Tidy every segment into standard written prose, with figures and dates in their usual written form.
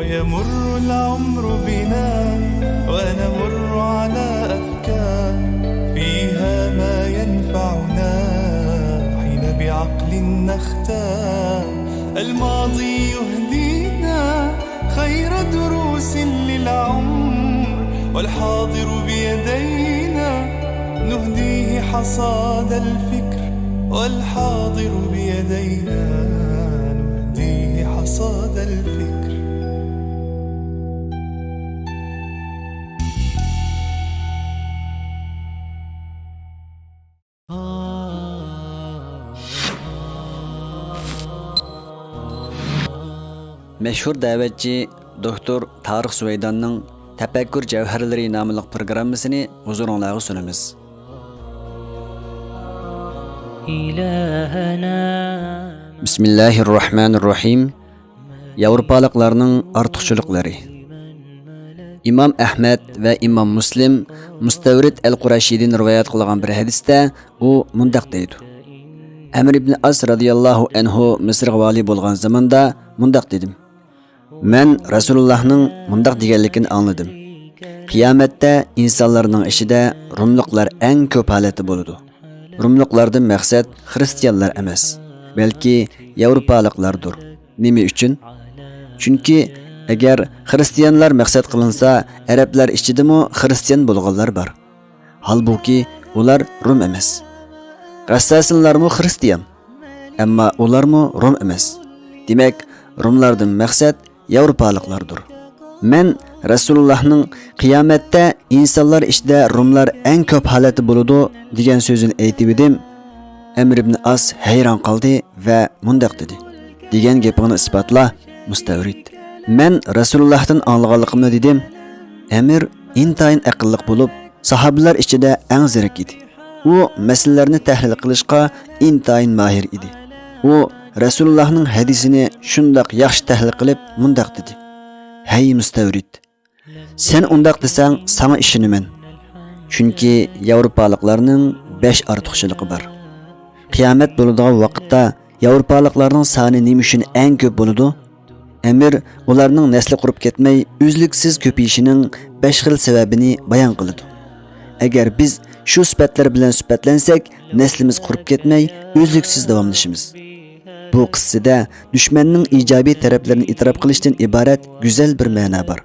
يمر العمر بنا ونمر على أفكار فيها ما ينفعنا حين بعقل نختار. الماضي يهدينا خير دروس للعمر، والحاضر بيدينا نهديه حصاد الفكر. والحاضر بيدينا نهديه حصاد الفكر. Meşhur davetçi Doktor Tarık Süveydan'ın Tefekkür Cevherleri namlıq programmasını huzurunuzға sunumuz. Bismillahirrahmanirrahim. Yavrupalıqlarning ortiqchiliklari. İmam Ahmad ve İmam Muslim Mustavrid al-Qurashiydan rivoyat qilgan bir hadisda u mundaq deydi. Amr ibn As radiyallahu anhu Misrga vali bo'lgan zamonda mundaq dedim. Men Rasulullahning mundaq deganligini angladim. Qiyomatda insonlarning ishida rumliqlar eng ko'p holati bo'ladi. Rumliqlardan maqsad xristianlar emas, balki Yevropalıqlardır. Nima uchun? Chunki agar xristianlar maqsad qilinsa, arablar ichidami xristian bo'lganlar bor. Halbuki ular Rum emas. Rassasınlarmı xristian, amma ularmı Rum emas. Demak, Rumlardan maqsad Yevropalıqlardır. Men Rasulullahning qiyomatda insonlar ichida Rumlar eng ko'p holati bo'ladi degan so'zini aytib edim. Amr ibn As hayron qoldi va mundaq dedi. Degan gapini isbotla, Mustavrid. Men Rasulullahdan anglaganligimni dedim. Amr intayin aqlliq bo'lib, sahobalar ichida eng zirik edi. U masalalarni tahlil qilishga intayin mahir edi. U Rasulullahning hadisini shundoq yaxshi tahlil qilib mundaq dedi. Hey Mustavrid, sen undaq desang sana ishonaman. Chunki Yevropalıqlarning 5 ortiqchiligi bor. Qiyomat bo'ladigan vaqtda Yevropalıqlarning soni nima uchun eng ko'p bo'ladi? Amir ularning nasli qurib ketmay, uzluksiz ko'payishining 5 xil sababini bayon qiladi. Agar biz shu sifatlar bilan sifatlansak, naslimiz qurib ketmay, uzluksiz davomlashamiz. Bu qissada dushmanning ijobiy taraflarini e'tirof qilishdan iborat go'zal bir ma'no bor.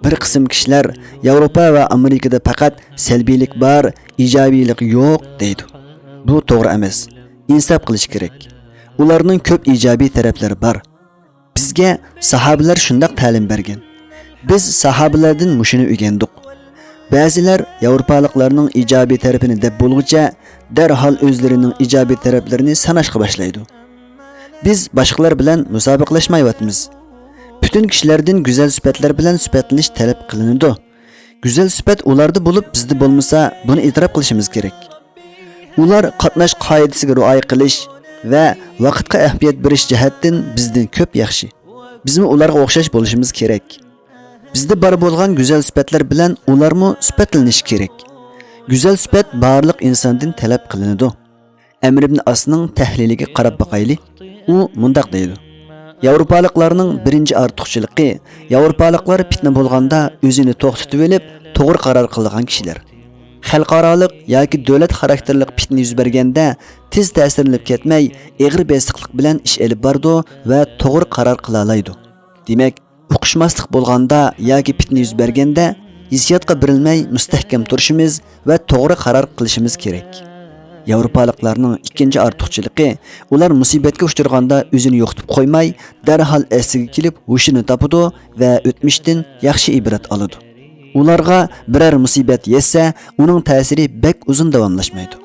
Bir qism kishilar Yevropa va Amerikada faqat salbiylik bor, ijobiylik yo'q deydi. Bu to'g'ri emas. Insof qilish kerak. Ularning ko'p ijobiy taraflari bor. Bizga sahobalar shundoq ta'lim bergan. Biz sahobalardan mushuni o'rgandik. Ba'zilar Yevropalıqlarning ijobiy tarafini deb bo'lguncha, darhol o'zlarining ijobiy taraflarini sanashga boshlaydi. Biz boshqalar bilan musobaqalashmayapmiz. Bütün kishilardan go'zal sifatlar bilan sifatlanish talab qilinadi. Go'zal sifat ularda bo'lib, bizda bo'lmasa, buni e'tirof qilishimiz kerak. Ular qatnash qoidasiga rioya qilish va vaqtga ahamiyat berish jihatdan bizdan ko'p yaxshi. Bizmi ularga o'xshash bo'lishimiz kerak. Bizda bor bo'lgan go'zal sifatlar bilan ularmi sifatlanish kerak. Go'zal sifat barliq insondan talab qilinadi. Amr ibn Asning tahliliga qarab boqayli. U mundaq deydi. Yevropalıqlarning birinchi ortiqchiligi, Yevropalıqlar fitna bo'lganda o'zini to'xtatib olib, to'g'ri qaror qilgan kishilar. Xalqaroliq yoki davlat xarakterli fitna yuz berganda tez ta'sirlanib ketmay, eg'ir besiqlik bilan ish olib bordi va to'g'ri qaror qila oladi. Demak, uqishmaslik bo'lganda yoki fitna yuz berganda hissiyotga berilmay mustahkam turishimiz va to'g'ri qaror qilishimiz kerak. Yevropalıqlarning ikkinchi ortiqchiligi, ular musibatga uchraganda o'zini yo'qotib qo'ymay, darhol asiga kelib, hushini topadi va o'tmishdan yaxshi ibrat oladi. Ularga biror musibat yetsa, uning ta'siri bek uzun davomlashmaydi.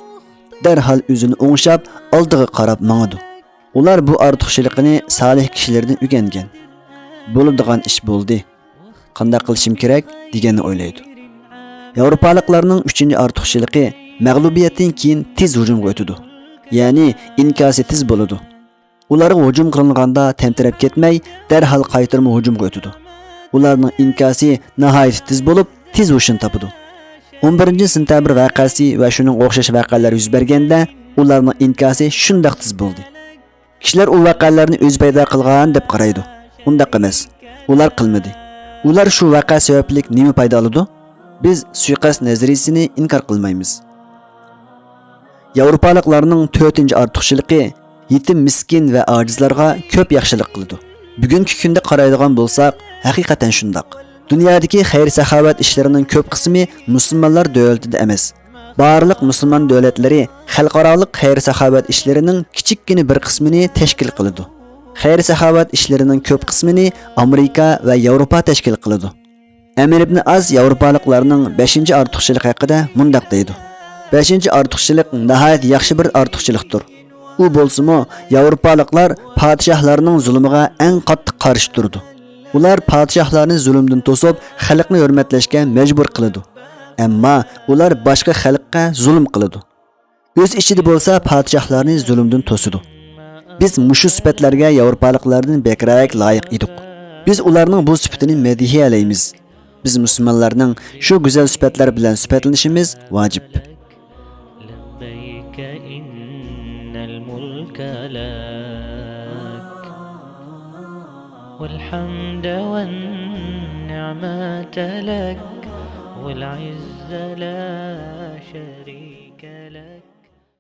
Darhol o'zini o'ngshab, oldiga qarab mangadi. Ular bu ortiqchilikni solih kishilardan o'rgangan. Bo'ladigan ish bo'ldi. Qanday qilishim kerak deganni o'ylaydi. Yevropalıqlarning 3-ortiqchiligi mag'lubiyatdan keyin tez hujumga o'tadi. Ya'ni inkosi tez bo'ladi. Ularga hujum qilinganda tentirab ketmay, darhol qaytarma hujumga o'tadi. Ularning inkosi nihoyat tez bo'lib, tez hujum topadi. 11-sentabr voqeasi va shuning o'xshash voqealar yuz berganda, ularning inkosi shundoq tez bo'ldi. Kishilar u voqealarni o'z paydo qilgan deb qaraydi. Undaq emas. Ular qilmadi. Ular shu vaqa sabablik nima foyda oladi? Biz suiqasd nazariyasini inkor qilmaymiz. Yevropaliklarning 4-ortiqchiligi yetim, miskin va ojizlarga ko'p yaxshilik qiladi. Bugungi kunda qaraydigan bo'lsak, haqiqatan shundoq. Dunyodagi xayr-saxovat ishlarining ko'p qismi musulmonlar davlatida emas. Barliq musulmon davlatlari xalqaroliq xayr-saxovat ishlarining kichikkina bir qismini tashkil qiladi. Xayr-saxovat ishlarining ko'p qismini Amerika va Yevropa tashkil qiladi. Amir ibn Az Yevropaliklarning 5-ortiqchilik haqida mundaq deydi. 5-ortiqchilik nihoyat yaxshi bir ortiqchilikdir. U bo'lsa-mu, Yevropaliklar podshohlarning zulmiga eng qattiq qarshi turdi. Ular podshohlarni zulmdan to'sib, xalqni hurmatlashga majbur qiladi. Ammo ular boshqa xalqqa zulm qiladi. O'z ichida bo'lsa podshohlarni zulmdan to'sidi. Biz mushu sifatlarga Yevropaliklardan bekrak loyiq edik. Biz ularning bu sifatini madihiyalaymiz. Biz musulmonlarning shu go'zal sifatlar bilan sifatlanishimiz vojib. لبيك إن الملك لك والحمد والنعمة لك والعز لا شريك لك